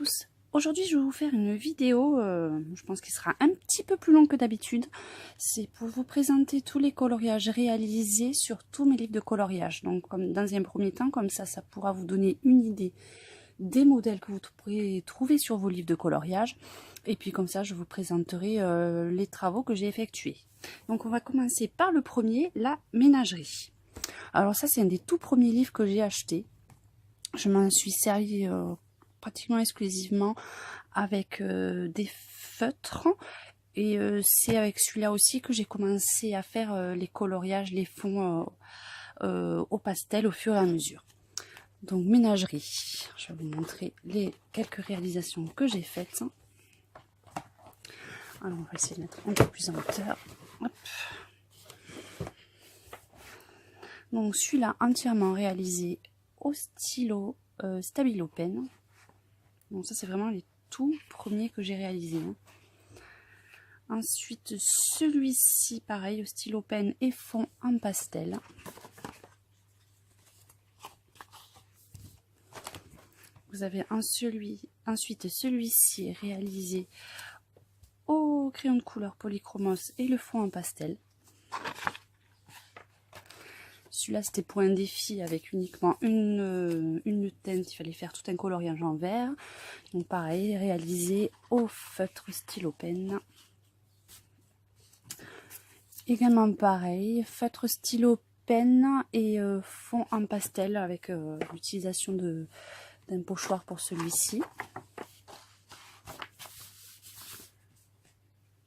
tous. Aujourd'hui, je vais vous faire une vidéo, je pense qu'il sera un petit peu plus long que d'habitude. C'est pour vous présenter tous les coloriages réalisés sur tous mes livres de coloriage. Donc, comme dans un premier temps, comme ça pourra vous donner une idée des modèles que vous pourrez trouver sur vos livres de coloriage. Et puis comme ça, je vous présenterai les travaux que j'ai effectués. Donc, on va commencer par le premier, la ménagerie. Alors ça, c'est un des tout premiers livres que j'ai acheté. Je m'en suis servi pratiquement exclusivement avec des feutres. Et c'est avec celui-là aussi que j'ai commencé à faire les coloriages, les fonds au pastel au fur et à mesure. Donc ménagerie, je vais vous montrer les quelques réalisations que j'ai faites. Alors on va essayer de mettre un peu plus en hauteur. Hop. Donc celui-là entièrement réalisé au stylo Stabilo Pen. Donc ça c'est vraiment les tout premiers que j'ai réalisés. Ensuite celui-ci pareil au stylo pen et fond en pastel. Vous avez ensuite celui-ci réalisé au crayon de couleur Polychromos et le fond en pastel. Celui-là c'était pour un défi avec uniquement une teinte, il fallait faire tout un coloriage en vert. Donc pareil, réalisé au feutre stylo pen. Également pareil, feutre stylo pen et fond en pastel avec l'utilisation d'un pochoir pour celui-ci.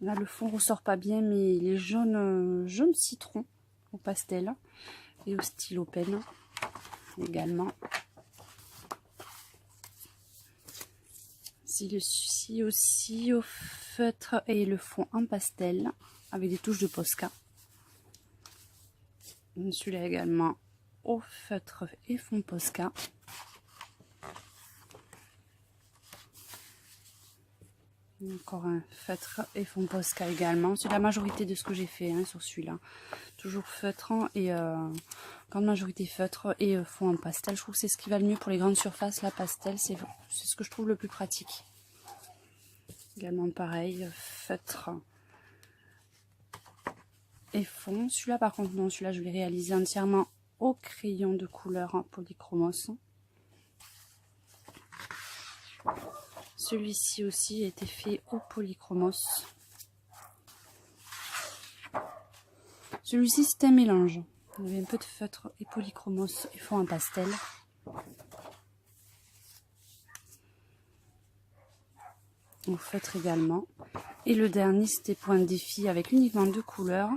Là le fond ressort pas bien mais il est jaune citron au pastel et au stylo pen également. Celui-ci aussi au feutre et le fond en pastel avec des touches de Posca. Celui-là également au feutre et fond Posca. Encore un feutre et fond Posca également. C'est la majorité de ce que j'ai fait sur celui-là. Toujours feutrant et grande majorité feutre et fond en pastel. Je trouve que c'est ce qui va le mieux pour les grandes surfaces. La pastel, c'est ce que je trouve le plus pratique. Également pareil, feutre et fond. Celui-là par contre non, celui-là je l'ai réalisé entièrement au crayon de couleur Polychromos. Celui-ci aussi a été fait au Polychromos. Celui-ci c'est un mélange. Il y avait un peu de feutre et Polychromos et fond en pastel. Au feutre également. Et le dernier c'était pour un défi avec uniquement deux couleurs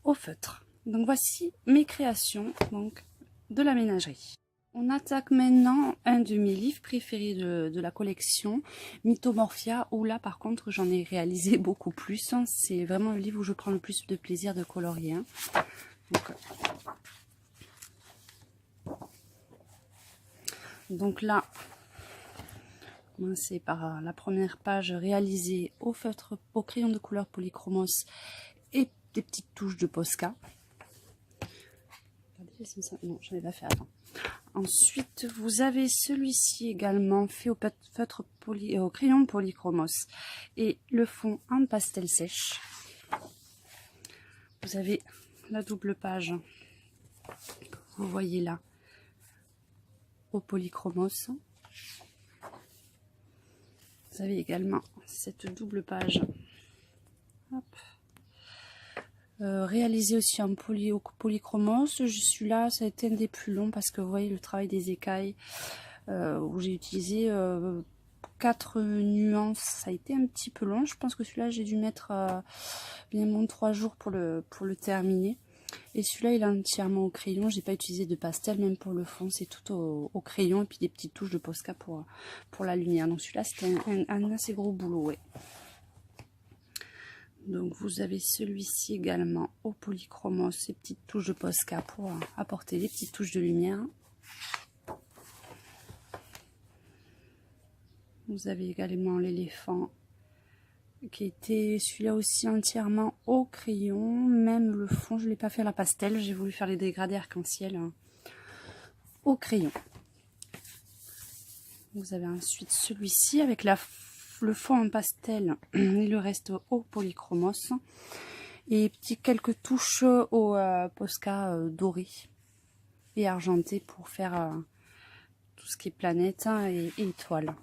au feutre. Donc voici mes créations donc de la ménagerie. On attaque maintenant un de mes livres préférés de la collection, Mythomorphia, où là par contre j'en ai réalisé beaucoup plus. C'est vraiment le livre où je prends le plus de plaisir de colorier. Donc là, commencer par la première page réalisée au feutre, au crayon de couleur Polychromos et des petites touches de Posca. Non, je n'ai pas fait avant. Ensuite, vous avez celui-ci également fait au feutre au crayon Polychromos et le fond en pastel sèche. Vous avez la double page que vous voyez là au Polychromos. Vous avez également cette double page réalisée aussi en Polychromos. Celui-là, ça a été un des plus longs parce que vous voyez le travail des écailles où j'ai utilisé 4 nuances. Ça a été un petit peu long. Je pense que celui-là, j'ai dû mettre bien 3 jours pour le terminer. Et celui-là, il est entièrement au crayon. J'ai pas utilisé de pastel, même pour le fond. C'est tout au crayon et puis des petites touches de Posca pour la lumière. Donc celui-là, c'était un assez gros boulot, ouais. Donc vous avez celui-ci également au Polychromos, ces petites touches de Posca pour apporter des petites touches de lumière. Vous avez également l'éléphant qui était celui-là aussi entièrement au crayon. Même le fond, je ne l'ai pas fait à la pastel, j'ai voulu faire les dégradés arc-en-ciel au crayon. Vous avez ensuite celui-ci avec le fond en pastel et le reste au polychromos. Et quelques touches au Posca doré et argenté pour faire tout ce qui est planète et étoiles.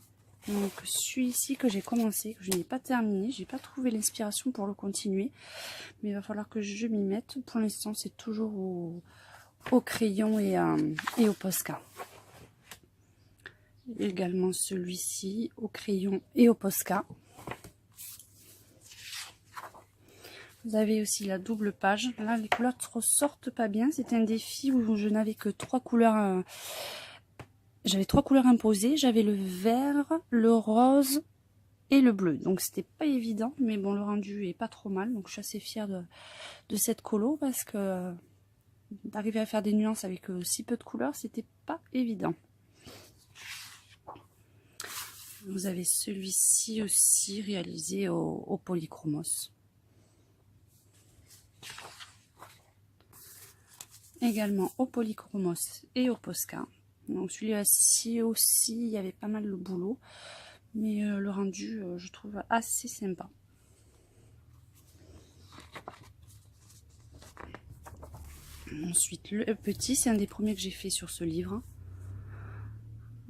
Donc celui-ci que j'ai commencé, que je n'ai pas terminé, j'ai pas trouvé l'inspiration pour le continuer, mais il va falloir que je m'y mette. Pour l'instant c'est toujours au crayon et au Posca. Également celui-ci au crayon et au Posca. Vous avez aussi la double page. Là, les couleurs ne ressortent pas bien. C'était un défi où je n'avais que 3 couleurs. J'avais 3 couleurs imposées. J'avais le vert, le rose et le bleu. Donc, c'était pas évident. Mais bon, le rendu est pas trop mal. Donc, je suis assez fière de cette colo parce que d'arriver à faire des nuances avec si peu de couleurs, c'était pas évident. Vous avez celui-ci aussi réalisé au polychromos. Également au polychromos et au Posca. Donc celui-ci aussi, il y avait pas mal de boulot, mais le rendu, je trouve assez sympa. Ensuite, le petit, c'est un des premiers que j'ai fait sur ce livre,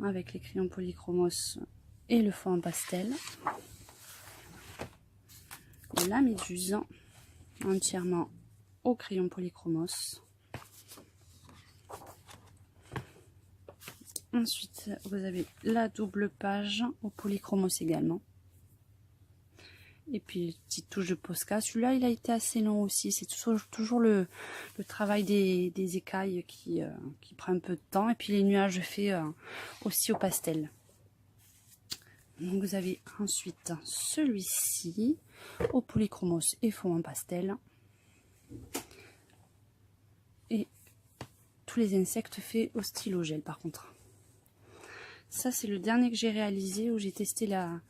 avec les crayons polychromos et le fond en pastel. La méduse, entièrement au crayon polychromos. Ensuite, vous avez la double page au polychromos également. Et puis, une petite touche de Posca. Celui-là, il a été assez long aussi. C'est toujours le travail des écailles qui prend un peu de temps. Et puis, les nuages faits aussi au pastel. Donc, vous avez ensuite celui-ci au polychromos et fond en pastel. Et tous les insectes faits au stylo gel, par contre. Ça, c'est le dernier que j'ai réalisé où j'ai testé la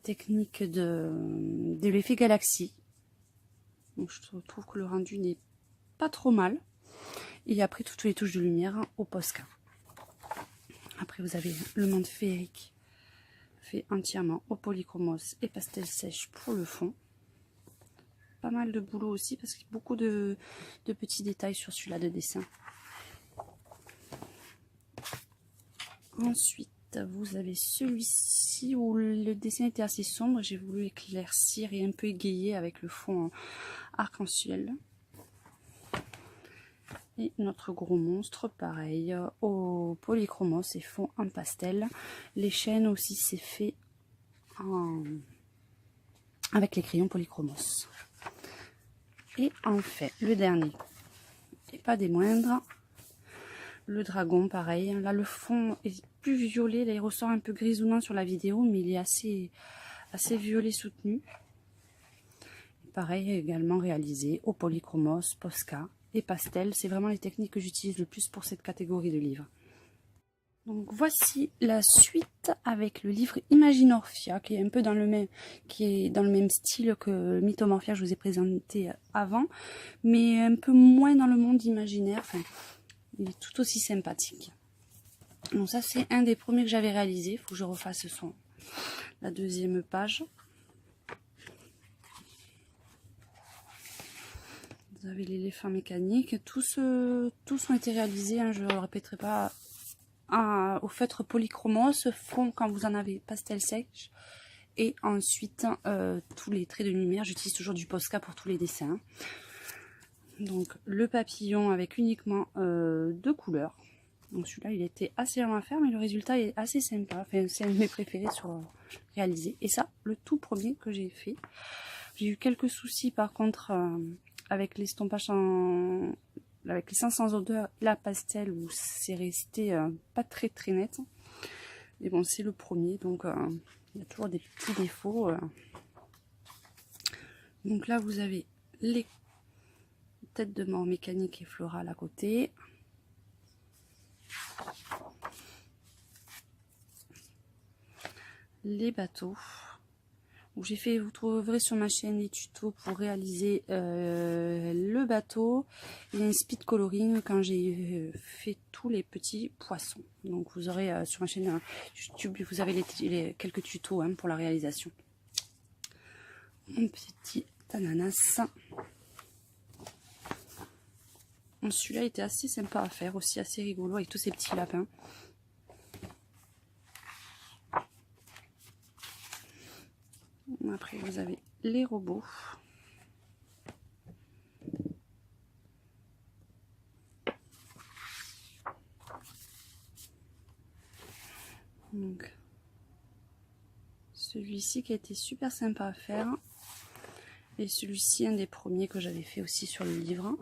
technique de l'effet galaxie. Donc, je trouve que le rendu n'est pas trop mal. Et après, toutes les touches de lumière au Posca. Après, vous avez le monde féerique fait entièrement au polychromos et pastel sèche pour le fond. Pas mal de boulot aussi parce qu'il y a beaucoup de petits détails sur celui-là de dessin. Ensuite, vous avez celui-ci où le dessin était assez sombre. J'ai voulu éclaircir et un peu égayer avec le fond arc-en-ciel. Et notre gros monstre, pareil, au polychromos et fond en pastel. Les chaînes aussi, c'est fait avec les crayons polychromos. Et enfin, le dernier, et pas des moindres, le dragon, pareil. Là, le fond est plus violet. Là, il ressort un peu grisonnant sur la vidéo, mais il est assez violet soutenu. Et pareil, également réalisé au polychromos, Posca et pastel. C'est vraiment les techniques que j'utilise le plus pour cette catégorie de livres. Donc voici la suite avec le livre Imaginorphia, qui est un peu dans le même style que Mythomorphia que je vous ai présenté avant, mais un peu moins dans le monde imaginaire. Enfin, il est tout aussi sympathique. Donc ça, c'est un des premiers que j'avais réalisé. Il faut que je refasse la deuxième page. Vous avez l'éléphant mécanique. Tous ont été réalisés, hein, je ne le répéterai pas, au feutre polychromos, fond quand vous en avez pastel sèche. Et ensuite, tous les traits de lumière. J'utilise toujours du Posca pour tous les dessins. Donc le papillon avec uniquement 2 couleurs. Donc celui-là, il était assez long à faire, mais le résultat est assez sympa. Enfin, c'est un de mes préférés sur réalisé. Et ça, le tout premier que j'ai fait. J'ai eu quelques soucis par contre avec l'estompage avec les sans odeur, la pastel, où c'est resté pas très net. Mais bon, c'est le premier, donc il y a toujours des petits défauts. Donc là, vous avez les têtes de mort mécanique et florale à côté. Les bateaux. Vous trouverez sur ma chaîne des tutos pour réaliser le bateau et un speed coloring quand j'ai fait tous les petits poissons. Donc vous aurez sur ma chaîne YouTube, vous avez quelques tutos hein, pour la réalisation. Un petit ananas. Celui-là était assez sympa à faire, aussi assez rigolo avec tous ces petits lapins. Après vous avez les robots. Donc celui-ci qui a été super sympa à faire. Et celui-ci, un des premiers que j'avais fait aussi sur le livre.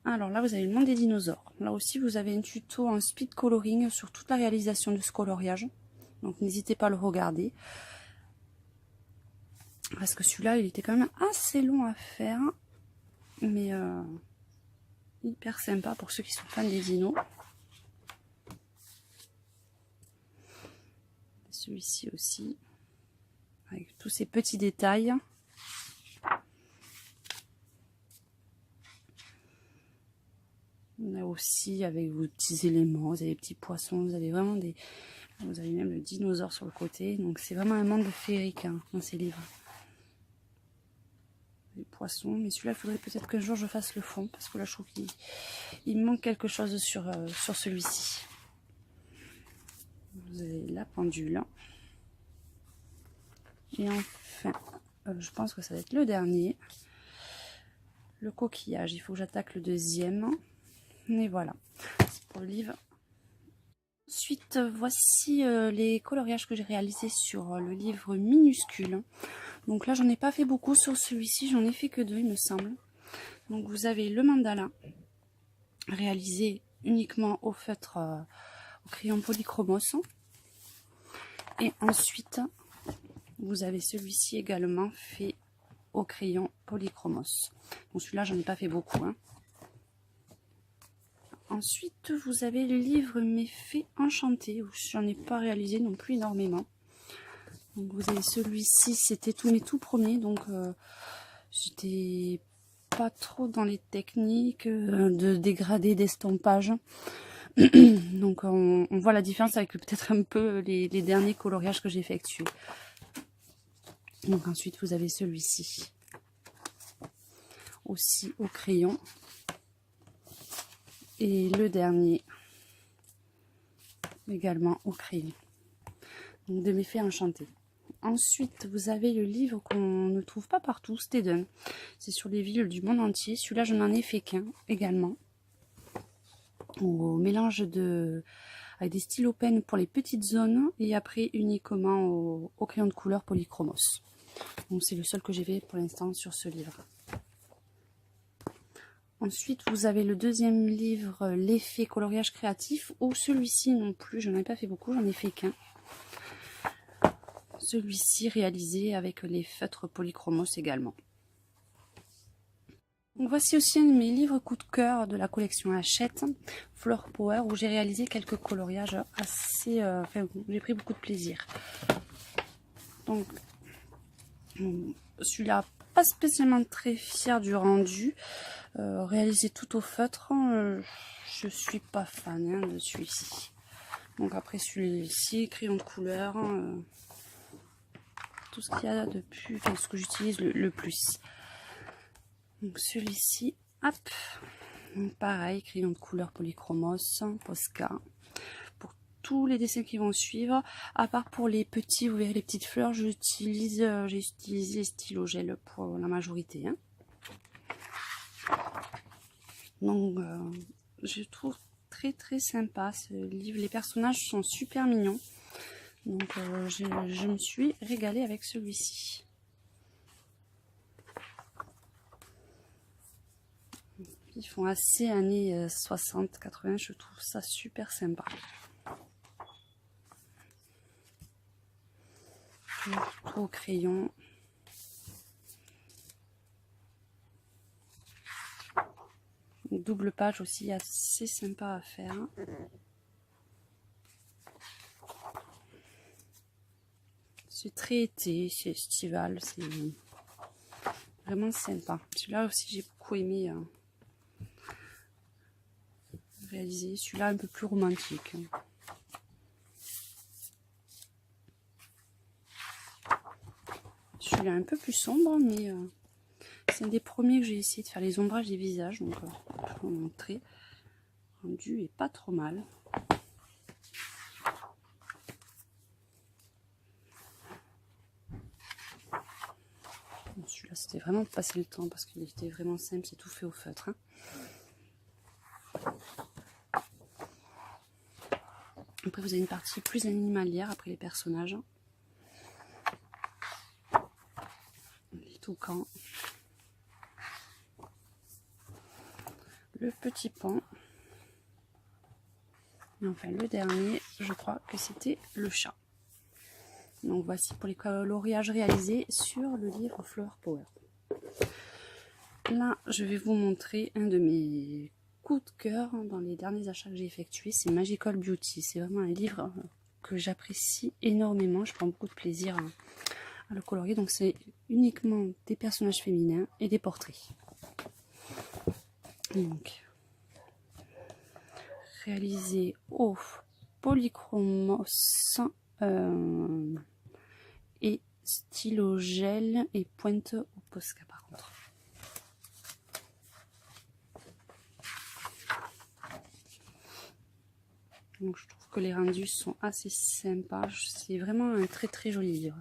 Alors là, vous avez le monde des dinosaures. Là aussi, vous avez un tuto en speed coloring sur toute la réalisation de ce coloriage. Donc n'hésitez pas à le regarder. Parce que celui-là, il était quand même assez long à faire. Mais hyper sympa pour ceux qui sont fans des dinos. Celui-ci aussi. Avec tous ces petits détails. Là aussi, avec vos petits éléments, vous avez des petits poissons, vous avez vraiment des... Vous avez même le dinosaure sur le côté. Donc c'est vraiment un monde féerique hein, dans ces livres. Les poissons, mais celui-là, il faudrait peut-être qu'un jour je fasse le fond, parce que là je trouve qu'il manque quelque chose sur celui-ci. Vous avez la pendule. Et enfin, je pense que ça va être le dernier. Le coquillage, il faut que j'attaque le deuxième. Et voilà, c'est pour le livre. Ensuite, voici les coloriages que j'ai réalisés sur le livre minuscule. Donc là, j'en ai pas fait beaucoup sur celui-ci, j'en ai fait que 2, il me semble. Donc vous avez le mandala, réalisé uniquement au feutre, au crayon polychromos. Et ensuite, vous avez celui-ci également fait au crayon polychromos. Bon, celui-là, j'en ai pas fait beaucoup, hein. Ensuite, vous avez le livre Mes Fées Enchantées, où j'en ai pas réalisé non plus énormément. Donc vous avez celui-ci, c'était tous mes tout premiers, donc j'étais pas trop dans les techniques de dégradé, d'estampage. Donc on voit la différence avec peut-être un peu les derniers coloriages que j'ai effectués. Donc ensuite vous avez celui-ci, aussi au crayon. Et le dernier, également au crayon. Donc de Mes Fées Enchantées. Ensuite, vous avez le livre qu'on ne trouve pas partout, Steden. C'est sur les villes du monde entier. Celui-là, je n'en ai fait qu'un également. Au mélange avec des stylos pen pour les petites zones et après uniquement au crayon de couleur polychromos. Donc c'est le seul que j'ai fait pour l'instant sur ce livre. Ensuite, vous avez le deuxième livre, l'effet coloriage créatif, ou celui-ci non plus, je n'en ai pas fait beaucoup, j'en ai fait qu'un. Celui-ci réalisé avec les feutres polychromos également. Donc voici aussi un de mes livres coup de cœur de la collection Hachette, Flower Power, où j'ai réalisé quelques coloriages assez... j'ai pris beaucoup de plaisir. Donc, celui-là, pas spécialement très fière du rendu. Réalisé tout au feutre, je suis pas fan hein, de celui-ci. Donc après celui-ci, crayon de couleur, tout ce qu'il y a de plus, enfin, ce que j'utilise le plus. Donc celui-ci, hop, donc pareil, crayon de couleur polychromos, Posca. Pour tous les dessins qui vont suivre, à part pour les petits, vous verrez les petites fleurs, j'ai utilisé les stylos gel pour la majorité. Hein. Donc je trouve très sympa ce livre, les personnages sont super mignons, donc je me suis régalée avec celui-ci. Ils font assez années 60-80, je trouve ça super sympa. Tout au crayon. Une double page aussi assez sympa à faire. C'est très été, c'est estival, c'est vraiment sympa. Celui-là aussi j'ai beaucoup aimé réaliser. Celui-là un peu plus romantique. Celui-là un peu plus sombre, mais c'est un des premiers que j'ai essayé de faire les ombrages des visages. Donc je vais vous montrer. Le rendu est pas trop mal. Celui-là, c'était vraiment passer le temps parce qu'il était vraiment simple, c'est tout fait au feutre. Après, vous avez une partie plus animalière après les personnages. Les toucans. Le petit pan. Et enfin, le dernier, je crois que c'était le chat. Donc voici pour les coloriages réalisés sur le livre Flower Power. Là, je vais vous montrer un de mes coups de cœur dans les derniers achats que j'ai effectués. C'est Magical Beauty. C'est vraiment un livre que j'apprécie énormément. Je prends beaucoup de plaisir à le colorier. Donc c'est uniquement des personnages féminins et des portraits. Donc, réalisé au polychromos et stylo gel et pointe au Posca par contre. Donc je trouve que les rendus sont assez sympas. C'est vraiment un très très joli livre.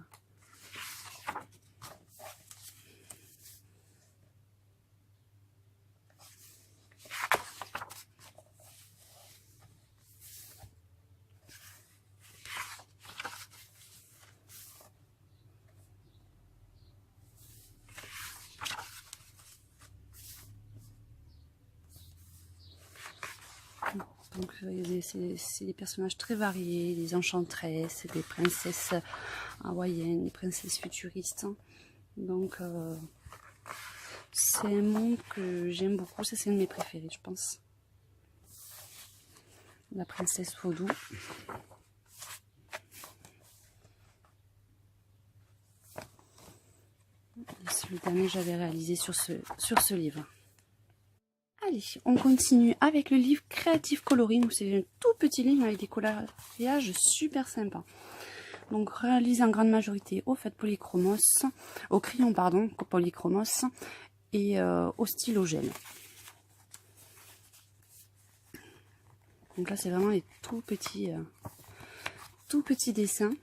Donc c'est des personnages très variés, des enchantresses, des princesses hawaïennes, des princesses futuristes. Donc c'est un monde que j'aime beaucoup, ça c'est un de mes préférés je pense. La princesse vaudou. C'est le dernier que j'avais réalisé sur ce livre. Allez, on continue avec le livre Creative Coloring. C'est un tout petit livre avec des coloriages super sympas. Donc réalisé en grande majorité au feutre polychromos, au crayon pardon, polychromos et au stylo gel. Donc là c'est vraiment les tout petits dessins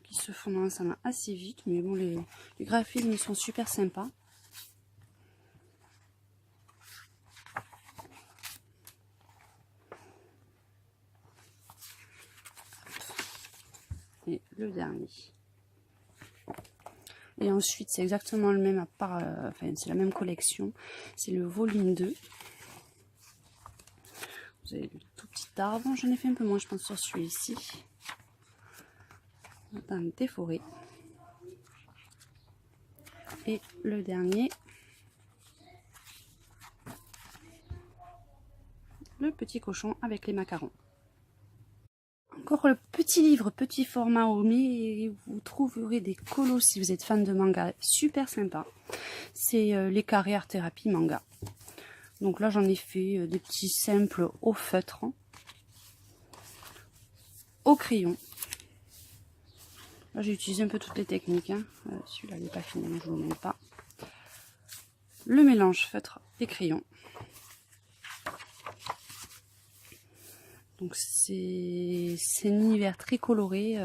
qui se font ensemble assez vite, mais bon les graphismes sont super sympas. Et le dernier. Et ensuite, c'est exactement le même, à part, enfin, c'est la même collection. C'est le volume 2. Vous avez le tout petit arbre. J'en ai fait un peu moins, je pense, sur celui-ci. Dans des forêts. Et le dernier. Le petit cochon avec les macarons. Encore le petit livre, petit format Omé, vous trouverez des colos si vous êtes fan de manga, super sympa. C'est les carrés art thérapie manga. Donc là j'en ai fait des petits simples au feutre, au crayon. Là j'ai utilisé un peu toutes les techniques, hein. Celui-là il n'est pas fini, je ne vous le montre pas. Le mélange feutre et crayon. Donc c'est un univers très coloré,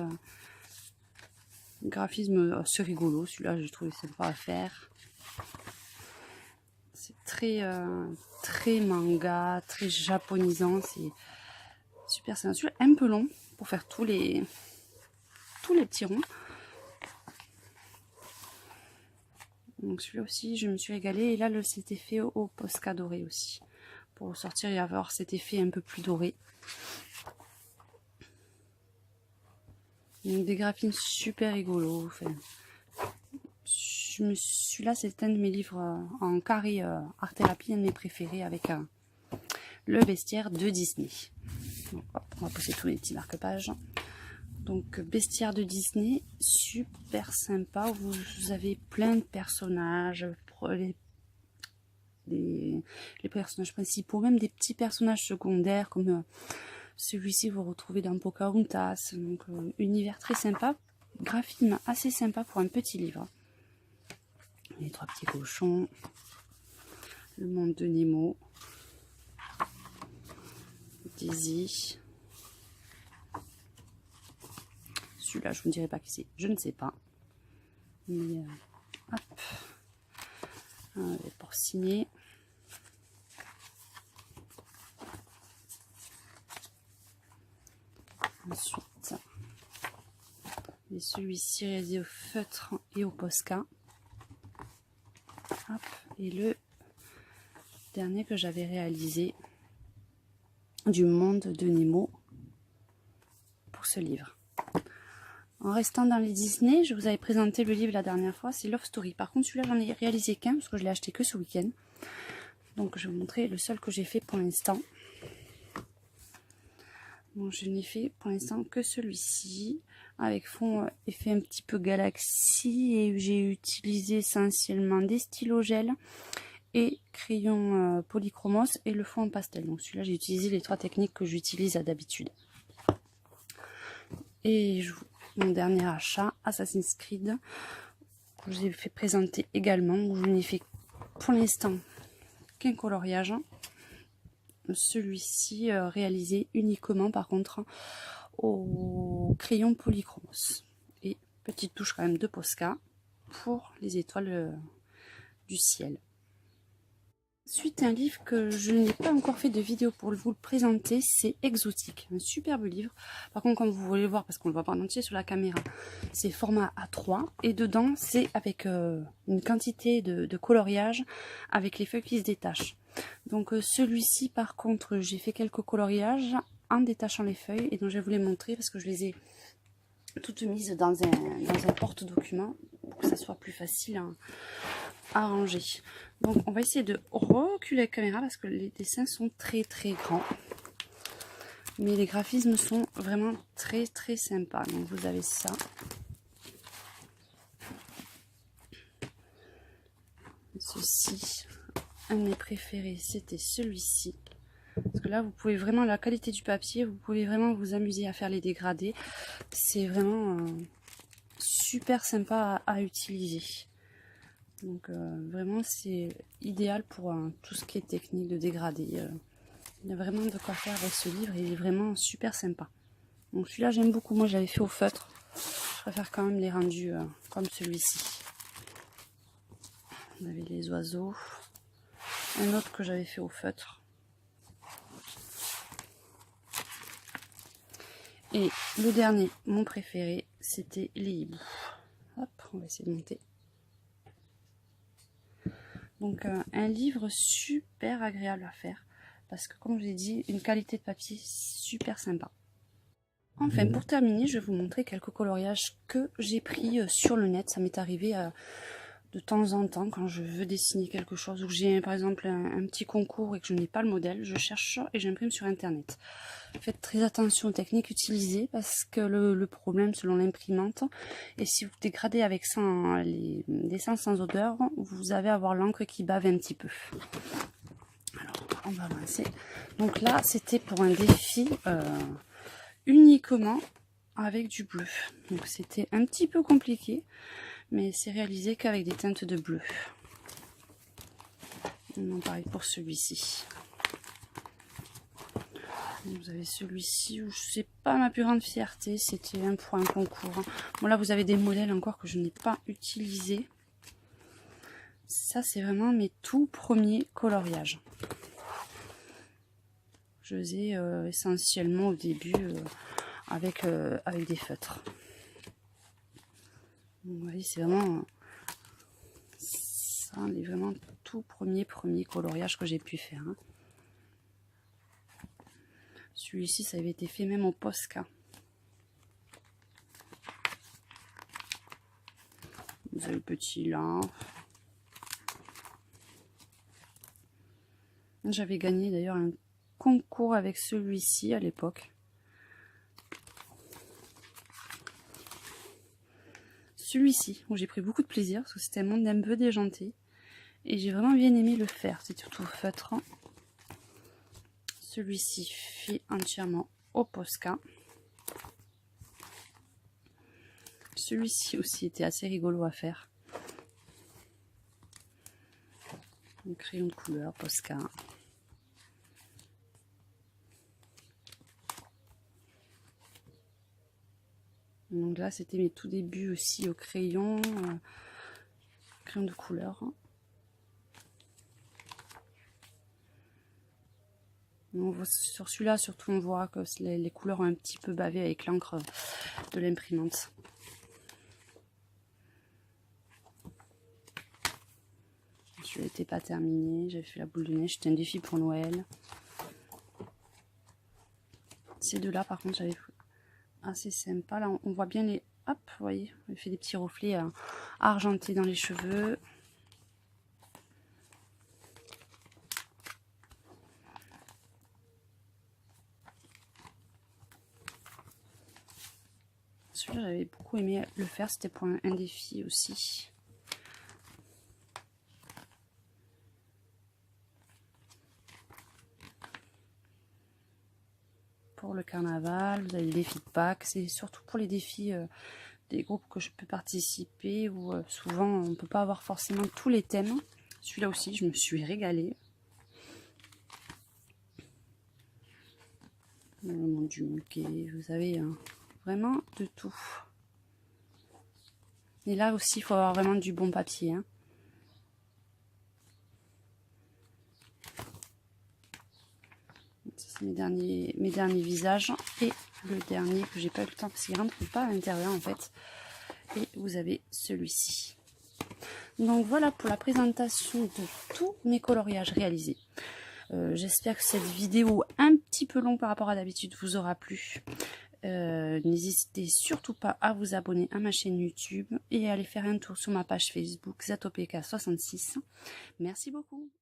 graphisme assez rigolo, celui-là j'ai trouvé sympa à faire. C'est très manga, très japonisant, c'est super, c'est un sujet un peu long pour faire tous les petits ronds. Donc celui-là aussi je me suis régalée, et là c'était fait au Posca doré aussi. Pour sortir et avoir cet effet un peu plus doré. Donc des graphismes super rigolos. Enfin, celui-là c'est un de mes livres en carré art thérapie, un de mes préférés avec le bestiaire de Disney. Donc, hop, on va pousser tous les petits marque-pages. Donc Bestiaire de Disney, super sympa. Vous avez plein de personnages, les personnages principaux, même des petits personnages secondaires comme celui-ci vous retrouvez dans Pocahontas. Donc univers très sympa, graphisme assez sympa pour un petit livre. Les trois petits cochons, le monde de Nemo, Daisy. Celui-là, je ne vous dirai pas qui c'est, je ne sais pas. Mais hop, pour signer. Ensuite, et celui-ci réalisé au feutre et au Posca. Hop, et le dernier que j'avais réalisé du monde de Nemo pour ce livre. En restant dans les Disney, je vous avais présenté le livre la dernière fois, c'est Love Story. Par contre, celui-là, j'en ai réalisé qu'un parce que je l'ai acheté que ce week-end. Donc, je vais vous montrer le seul que j'ai fait pour l'instant. Bon, je n'ai fait pour l'instant que celui-ci, avec fond effet un petit peu galaxie, et j'ai utilisé essentiellement des stylos gel et crayons polychromos et le fond en pastel. Donc celui-là, j'ai utilisé les trois techniques que j'utilise d'habitude. Et mon dernier achat, Assassin's Creed, que j'ai fait présenter également, où je n'ai fait pour l'instant qu'un coloriage. Celui-ci réalisé uniquement par contre au crayon polychromos. Et petite touche quand même de Posca pour les étoiles du ciel. Ensuite, un livre que je n'ai pas encore fait de vidéo pour vous le présenter, c'est Exotique, un superbe livre. Par contre, comme vous voulez le voir, parce qu'on le voit pas en entier sur la caméra, c'est format A3 et dedans c'est avec une quantité de coloriage avec les feuilles qui se détachent. Donc celui-ci par contre, j'ai fait quelques coloriages en détachant les feuilles et donc je vais vous les montrer parce que je les ai toutes mises dans un porte-document pour que ça soit plus facile à ranger. Donc on va essayer de reculer la caméra parce que les dessins sont très grands, mais les graphismes sont vraiment très sympas. Donc vous avez ça, ceci, un de mes préférés c'était celui-ci, parce que là vous pouvez vraiment, la qualité du papier, vous pouvez vraiment vous amuser à faire les dégradés. C'est vraiment super sympa à utiliser. Donc vraiment c'est idéal pour tout ce qui est technique de dégradé. Il y a vraiment de quoi faire avec ce livre, il est vraiment super sympa. Donc celui-là j'aime beaucoup, moi j'avais fait au feutre. Je préfère quand même les rendus comme celui-ci. On avait les oiseaux. Un autre que j'avais fait au feutre. Et le dernier, mon préféré, c'était les hiboux. Hop, on va essayer de monter. Donc un livre super agréable à faire parce que comme je vous ai dit, une qualité de papier super sympa. Enfin pour terminer, je vais vous montrer quelques coloriages que j'ai pris sur le net. Ça m'est arrivé de temps en temps quand je veux dessiner quelque chose ou que j'ai par exemple un petit concours et que je n'ai pas le modèle, je cherche et j'imprime sur internet. Faites très attention aux techniques utilisées parce que le problème selon l'imprimante, et si vous dégradez avec ça les dessins sans odeur, vous avez à avoir l'encre qui bave un petit peu. Alors on va avancer. Donc là c'était pour un défi uniquement avec du bleu. Donc c'était un petit peu compliqué, mais c'est réalisé qu'avec des teintes de bleu. Non, pareil pour celui-ci. Vous avez celui-ci où c'est pas ma plus grande fierté, c'était pour un concours. Bon là vous avez des modèles encore que je n'ai pas utilisés. Ça c'est vraiment mes tout premiers coloriages. Je faisais essentiellement au début avec des feutres. Donc, vous voyez, c'est vraiment ça, les vraiment tout premiers coloriages que j'ai pu faire. Hein. Celui-ci, ça avait été fait même au Posca. Vous avez le petit là. J'avais gagné d'ailleurs un concours avec celui-ci à l'époque. celui-ci, où j'ai pris beaucoup de plaisir, parce que c'était un monde un peu déjanté. Et j'ai vraiment bien aimé le faire, c'est surtout feutre. Celui-ci fait entièrement au Posca. Celui-ci aussi était assez rigolo à faire. Un crayon de couleur Posca. Donc là, c'était mes tout débuts aussi au crayon de couleur. Sur celui-là, surtout, on voit que les couleurs ont un petit peu bavé avec l'encre de l'imprimante. Celui-là n'était pas terminé. J'avais fait la boule de neige. C'était un défi pour Noël. Ces deux-là, par contre, j'avais pris assez sympa. Là, on voit bien les... Hop, vous voyez, on fait des petits reflets argentés dans les cheveux. Celui-là, j'avais beaucoup aimé le faire. C'était pour un défi aussi. Pour le carnaval, vous avez le défi de Pâques. C'est surtout pour les défis des groupes que je peux participer, où souvent on ne peut pas avoir forcément tous les thèmes. Celui-là aussi, je me suis régalée. Le monde du Mickey, vous avez vraiment de tout. Et là aussi, il faut avoir vraiment du bon papier. Hein. C'est mes derniers visages. Et le dernier que j'ai pas eu le temps parce qu'il rentre pas à l'intérieur en fait. Et vous avez celui-ci. Donc voilà pour la présentation de tous mes coloriages réalisés. J'espère que cette vidéo un petit peu longue par rapport à d'habitude vous aura plu. N'hésitez surtout pas à vous abonner à ma chaîne YouTube et à aller faire un tour sur ma page Facebook Zatopeka66. Merci beaucoup.